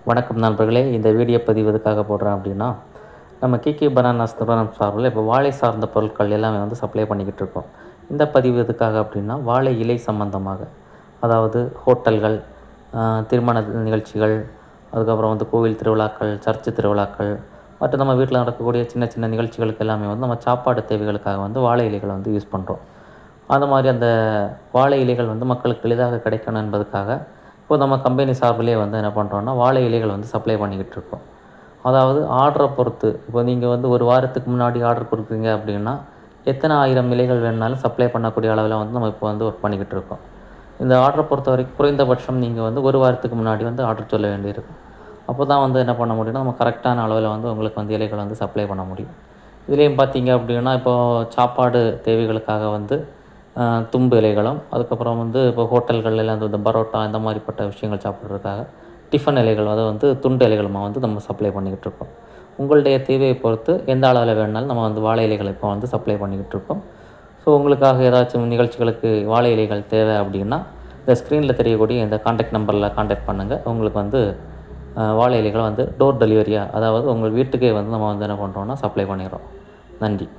வணக்கம் நண்பர்களே. இந்த வீடியோ பதிவு எதுக்காக போடுறேன் அப்படின்னா, நம்ம கேகே பனானாஸ் நிறுவனம் சார்பில் இப்போ வாழை சார்ந்த பொருட்கள் எல்லாமே வந்து சப்ளை பண்ணிக்கிட்டு இருக்கோம். இந்த பதிவு எதுக்காக அப்படின்னா, வாழை இலை சம்பந்தமாக, அதாவது ஹோட்டல்கள், திருமண நிகழ்ச்சிகள், அதுக்கப்புறம் வந்து கோவில் திருவிழாக்கள், சர்ச்சு திருவிழாக்கள் மற்றும் நம்ம வீட்டில் நடக்கக்கூடிய சின்ன சின்ன நிகழ்ச்சிகளுக்கு எல்லாமே வந்து நம்ம சாப்பாடு தேவைகளுக்காக வந்து வாழை இலைகளை வந்து யூஸ் பண்ணுறோம். அந்த மாதிரி அந்த வாழை இலைகள் வந்து மக்களுக்கு எளிதாக கிடைக்கணும் என்பதுக்காக இப்போ நம்ம கம்பெனி சார்பிலே வந்து என்ன பண்ணுறோன்னா, வாழை இலைகள் வந்து சப்ளை பண்ணிக்கிட்டு இருக்கோம். அதாவது ஆர்டரை பொறுத்து, இப்போ நீங்கள் வந்து ஒரு வாரத்துக்கு முன்னாடி ஆர்டர் கொடுக்குறீங்க அப்படின்னா, எத்தனை 1000 இலைகள் வேணுனாலும் சப்ளை பண்ணக்கூடிய அளவில் வந்து நம்ம இப்போ வந்து ஒர்க் பண்ணிக்கிட்டு இருக்கோம். இந்த ஆர்டரை பொறுத்த வரைக்கும் குறைந்தபட்சம் நீங்கள் வந்து ஒரு வாரத்துக்கு முன்னாடி வந்து ஆர்டர் சொல்ல வேண்டியிருக்கும். அப்போ தான் வந்து என்ன பண்ண முடியும்னா, நம்ம கரெக்டான அளவில் வந்து உங்களுக்கு வந்து இலைகள் வந்து சப்ளை பண்ண முடியும். இதுலேயும் பார்த்தீங்க அப்படின்னா, இப்போது சாப்பாடு தேவைகளுக்காக வந்து தும்பு இலைகளும், அதுக்கப்புறம் வந்து இப்போ ஹோட்டல்கள்லாம் வந்து இந்த பரோட்டா இந்த மாதிரிப்பட்ட விஷயங்கள் சாப்பிட்றதுக்காக டிஃபன் இலைகள் அதை வந்து துண்டு இலைகளுமா வந்து நம்ம சப்ளை பண்ணிக்கிட்டு இருக்கோம். உங்களுடைய தேவையை பொறுத்து எந்த அளவில் வேணுனாலும் நம்ம வந்து வாழை இலைகளை இப்போ வந்து சப்ளை பண்ணிக்கிட்டு இருக்கோம். ஸோ உங்களுக்காக ஏதாச்சும் நிகழ்ச்சிகளுக்கு வாழை இலைகள் தேவை அப்படின்னா, இந்த ஸ்க்ரீனில் தெரியக்கூடிய இந்த கான்டாக்ட் நம்பரில் கான்டாக்ட் பண்ணுங்கள். உங்களுக்கு வந்து வாழை இலைகளை வந்து டோர் டெலிவரியாக, அதாவது உங்கள் வீட்டுக்கே வந்து நம்ம வந்து என்ன பண்ணுறோன்னா சப்ளை பண்ணிடுறோம். நன்றி.